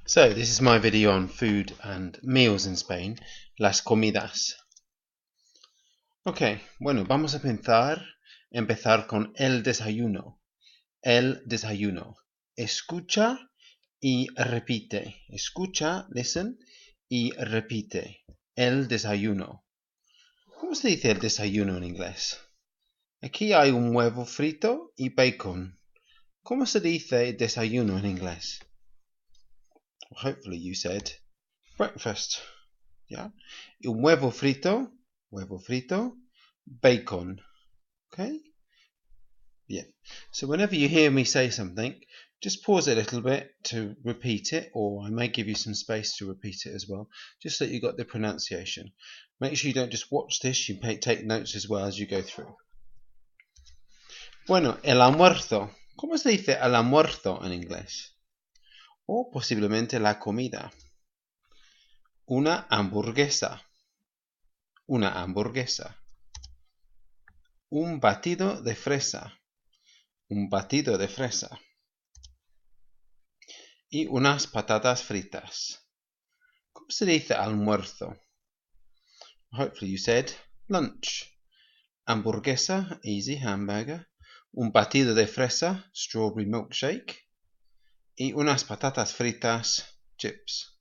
So this is my video on food and meals in Spain, las comidas. Ok, bueno, vamos a empezar con el desayuno. El desayuno. Escucha y repite. Escucha, listen, y repite. El desayuno. ¿Cómo se dice el desayuno en inglés? Aquí hay un huevo frito y bacon. ¿Cómo se dice desayuno en inglés? Hopefully you said breakfast. Yeah, un huevo frito, bacon. Okay. Yeah. So whenever you hear me say something, just pause it a little bit to repeat it, or I may give you some space to repeat it as well, just so you got the pronunciation. Make sure you don't just watch this, you take notes as well as you go through. Bueno, el almuerzo. ¿Cómo se dice el almuerzo en inglés? O posiblemente la comida. Una hamburguesa. Una hamburguesa. Un batido de fresa. Un batido de fresa. Y unas patatas fritas. ¿Cómo se dice almuerzo? Hopefully you said lunch. Hamburguesa, easy, hamburger. Un batido de fresa, strawberry milkshake. Y unas patatas fritas, chips.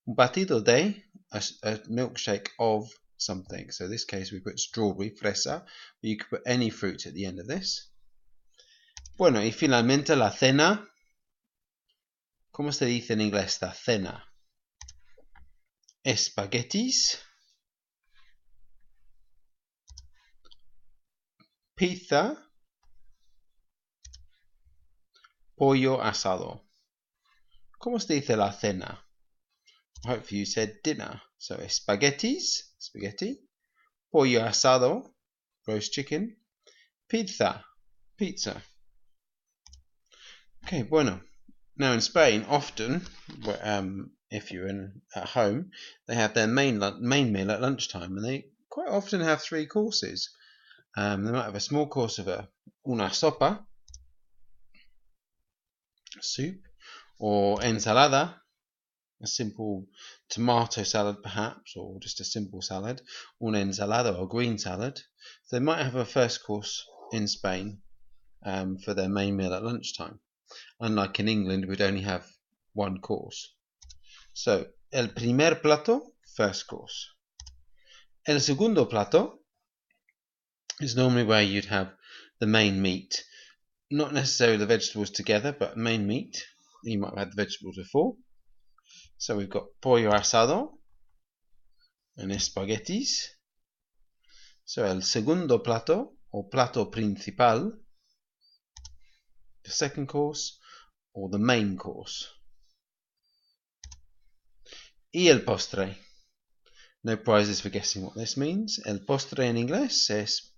Un batido de, a milkshake of something. So in this case we put strawberry, fresa, but you could put any fruit at the end of this. Bueno, y finalmente la cena. ¿Cómo se dice en inglés la cena? Espaguetis, pizza, pollo asado. ¿Cómo se dice la cena? Hopefully you said dinner. So espaguetis, spaghetti, pollo asado, roast chicken, pizza, pizza. Okay, bueno. Now in Spain, often, if you're at home, they have their main meal at lunchtime, and they quite often have 3 courses. They might have a small course of una sopa, soup, or ensalada, a simple tomato salad perhaps, or just a simple salad, una ensalada or green salad. So they might have a first course in Spain for their main meal at lunchtime. Unlike in England, we'd only have 1 course. So, el primer plato, first course. El segundo plato is normally where you'd have the main meat. Not necessarily the vegetables together, but main meat. You might have had the vegetables before. So we've got pollo asado and espaguetis. So el segundo plato, or plato principal, the second course, or the main course. Y el postre. No prizes for guessing what this means. El postre en inglés es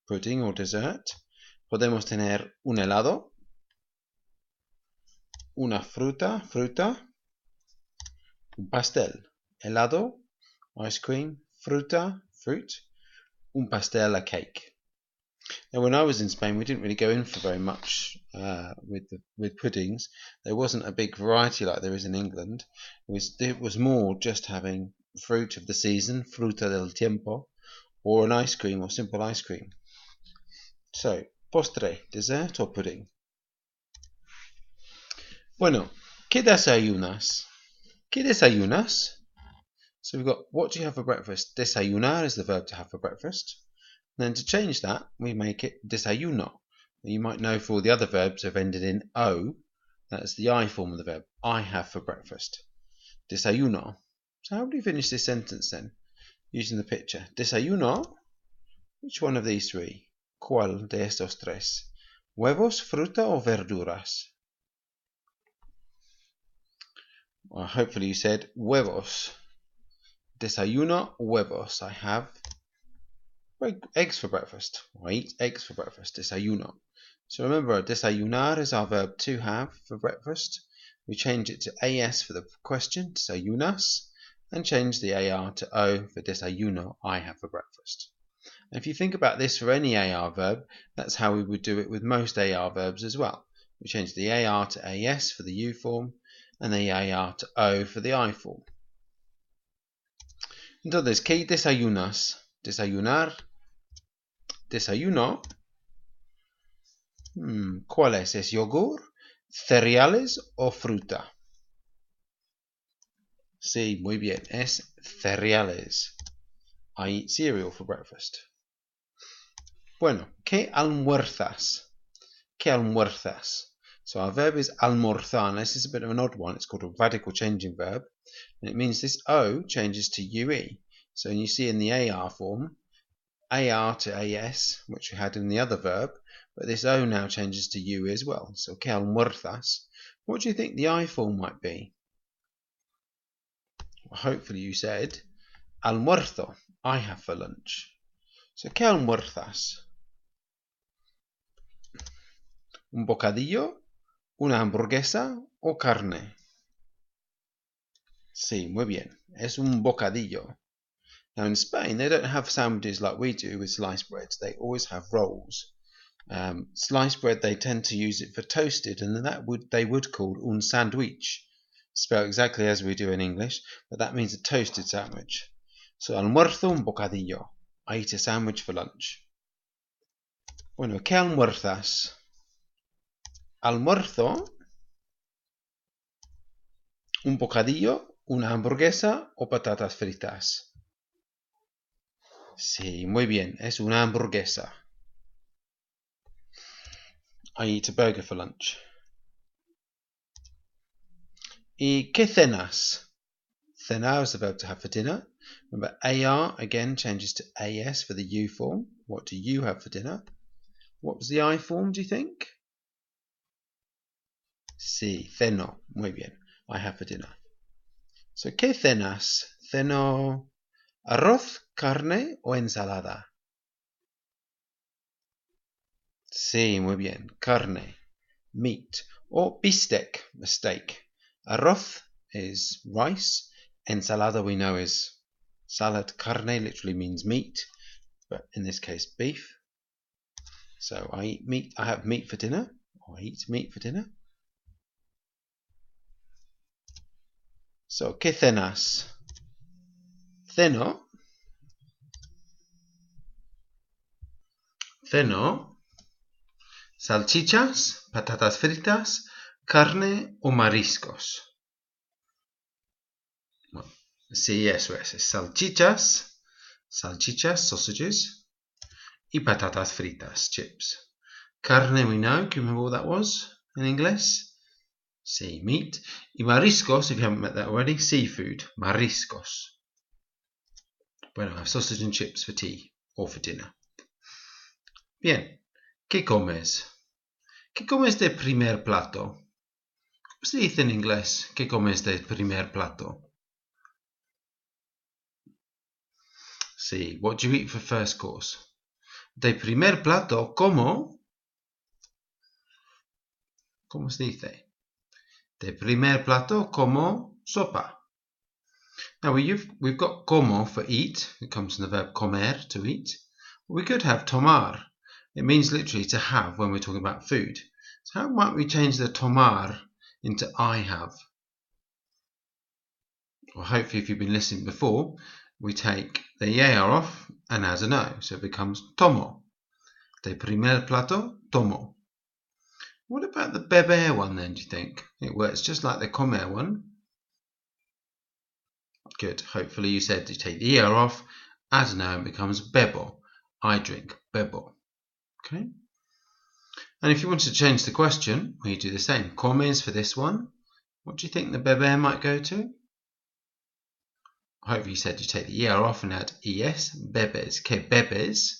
pudding or dessert. Podemos tener un helado, una fruta, un pastel. Helado, ice cream, fruta, fruit, un pastel, a cake. Now, when I was in Spain, we didn't really go in for very much with puddings. There wasn't a big variety like there is in England. It was more just having fruit of the season, fruta del tiempo, or an ice cream or simple ice cream. So, postre, dessert or pudding? Bueno, ¿qué desayunas? ¿Qué desayunas? So we've got, what do you have for breakfast? Desayunar is the verb to have for breakfast. Then to change that, we make it desayuno. You might know for all the other verbs have ended in O. That's the I form of the verb. I have for breakfast. Desayuno. So how do you finish this sentence then? Using the picture. Desayuno. Which one of these 3? ¿Cuál de estos 3? ¿Huevos, fruta o verduras? Well, hopefully you said huevos. Desayuno, huevos. I have eggs for breakfast. I eat eggs for breakfast. Desayuno. So remember, desayunar is our verb to have for breakfast. We change it to AS for the question, desayunas, and change the AR to O for desayuno, I have for breakfast. And if you think about this for any AR verb, that's how we would do it with most AR verbs as well. We change the AR to AS for the U form, and the AR to O for the I form. Entonces, ¿qué desayunas? Desayunar, desayuno. ¿Cuál es? ¿Es yogur, cereales o fruta? Sí, muy bien, es cereales. I eat cereal for breakfast. Bueno, ¿qué almuerzas? ¿Qué almuerzas? So our verb is almorzar. This is a bit of an odd one. It's called a radical changing verb. And it means this O changes to UE. So you see in the AR form, AR to AS, which we had in the other verb, but this O now changes to UE as well. So ¿qué almuerzas? What do you think the I form might be? Well, hopefully you said almuerzo, I have for lunch. So ¿qué almuerzas? ¿Un bocadillo, una hamburguesa o carne? Sí, muy bien. Es un bocadillo. Now in Spain, they don't have sandwiches like we do with sliced bread. They always have rolls. Sliced bread, they tend to use it for toasted, and they would call un sandwich. Spelled exactly as we do in English, but that means a toasted sandwich. So almuerzo un bocadillo. I eat a sandwich for lunch. Bueno, ¿qué almuerzas? Almuerzo un bocadillo, una hamburguesa o patatas fritas. Sí, muy bien, es una hamburguesa. I eat a burger for lunch. ¿Y qué cenas? Cenar is the verb to have for dinner. Remember, AR again changes to AS for the U form. What do you have for dinner? What was the I form, do you think? Sí, ceno. Muy bien. I have for dinner. So, ¿qué cenas? Ceno arroz, carne o ensalada. Sí, muy bien. Carne, meat, or bistec, a steak. Arroz is rice. Ensalada we know is salad. Carne literally means meat, but in this case beef. So I eat meat. I have meat for dinner. Or I eat meat for dinner. So, ¿qué cenas? Ceno salchichas, patatas fritas, carne o mariscos. Bueno, sí, eso es. Salchichas, sausages, y patatas fritas, chips. Carne, we know. Can you remember what that was in English? Sí, meat. Y mariscos, if you haven't met that already, seafood. Mariscos. Bueno, I have sausage and chips for tea or for dinner. Bien, ¿qué comes? ¿Qué comes de primer plato? ¿Cómo se dice en inglés? ¿Qué comes de primer plato? Sí, what do you eat for first course? De primer plato, como. ¿Cómo se dice? De primer plato, como sopa. Now we've got como for eat. It comes from the verb comer, to eat. We could have tomar. It means literally to have when we're talking about food. So how might we change the tomar into I have? Well, hopefully if you've been listening before, we take the EAR off and add an O. So it becomes tomo. De primer plato, tomo. What about the beber one then, do you think? It works just like the comer one. Good. Hopefully you said you take the ER off, add an O and becomes bebo. I drink, bebo. Okay? And if you want to change the question, well, you do the same. Comes for this one. What do you think the beber might go to? Hopefully you said you take the ER off and add ES, bebes, que bebes.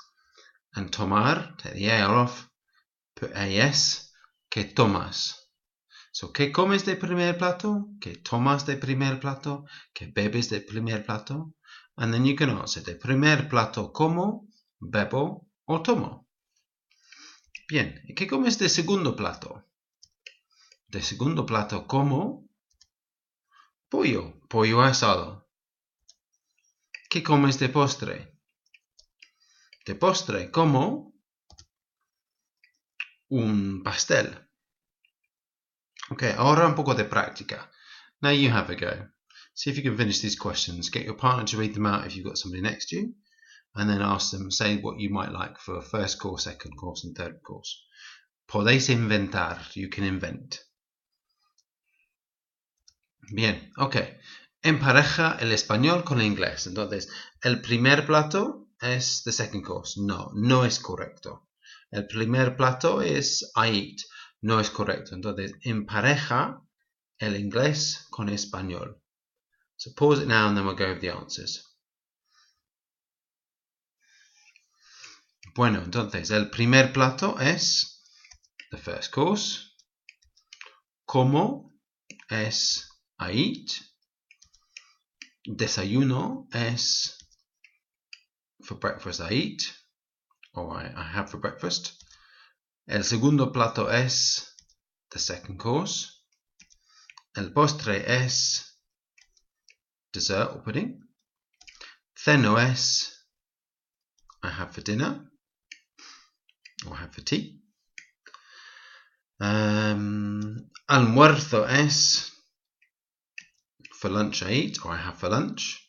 And tomar, take the ER off, put AS, que tomas. So, ¿qué comes de primer plato? ¿Qué tomas de primer plato? ¿Qué bebes de primer plato? And then you can answer de primer plato como, bebo o tomo. Bien, ¿y qué comes de segundo plato? De segundo plato como pollo asado. ¿Qué comes de postre? De postre como un pastel. Ok, ahora un poco de práctica. Now you have a go. See if you can finish these questions. Get your partner to read them out if you've got somebody next to you, and then ask them, say what you might like for first course, second course, and third course. Podéis inventar. You can invent. Bien, ok. Empareja el español con el inglés. Entonces, el primer plato es the second course. No, no es correcto. El primer plato es I eat. No es correcto. Entonces, empareja el inglés con español. So pause it now and then we'll go with the answers. Bueno, entonces, el primer plato es the first course. Como es I eat. Desayuno es for breakfast I eat, or I have for breakfast. El segundo plato es the second course. El postre es dessert or pudding. Ceno es I have for dinner, or I have for tea. Almuerzo es for lunch I eat, or I have for lunch.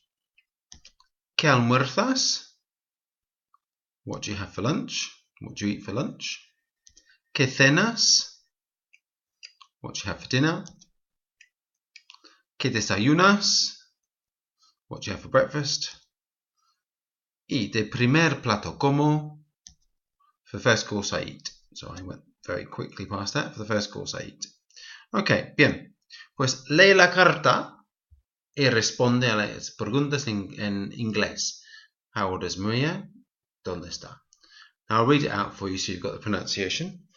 ¿Qué almuerzas? What do you have for lunch? What do you eat for lunch? ¿Qué cenas? What do you have for dinner? ¿Qué desayunas? What do you have for breakfast? Y de primer plato como? For the first course I eat. So I went very quickly past that. For the first course I eat. Ok, bien. Pues lee la carta y responde a las preguntas en inglés. How old is Maria? ¿Dónde está? Now I'll read it out for you so you've got the pronunciation.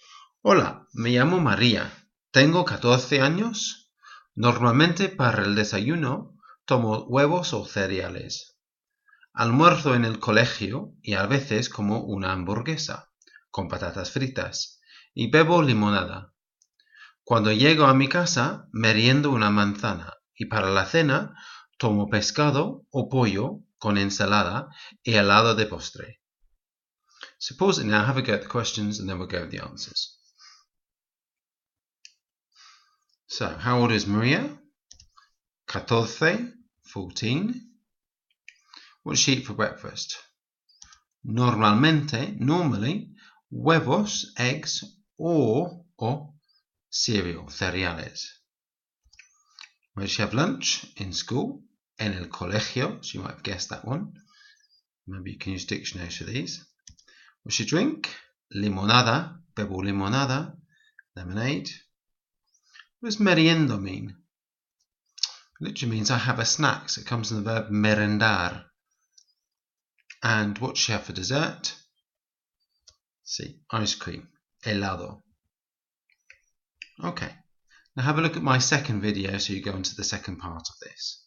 Hola, me llamo María. Tengo 14 años. Normalmente para el desayuno tomo huevos o cereales. Almuerzo en el colegio y a veces como una hamburguesa con patatas fritas y bebo limonada. Cuando llego a mi casa, meriendo una manzana y para la cena tomo pescado o pollo con ensalada y helado de postre. So pause it now, have a go at the questions, and then we'll go with the answers. So, how old is Maria? 14, 14. What does she eat for breakfast? Normally, huevos, eggs, or cereal, cereales. Where does she have lunch? In school. En el colegio. So you might have guessed that one. Maybe you can use dictionaries for these. What does she drink? Limonada. Bebo limonada. Lemonade. What does meriendo mean? It literally means I have a snack. So it comes from the verb merendar. And what does she have for dessert? See, ice cream. Helado. Okay. Now have a look at my second video so you go into the second part of this.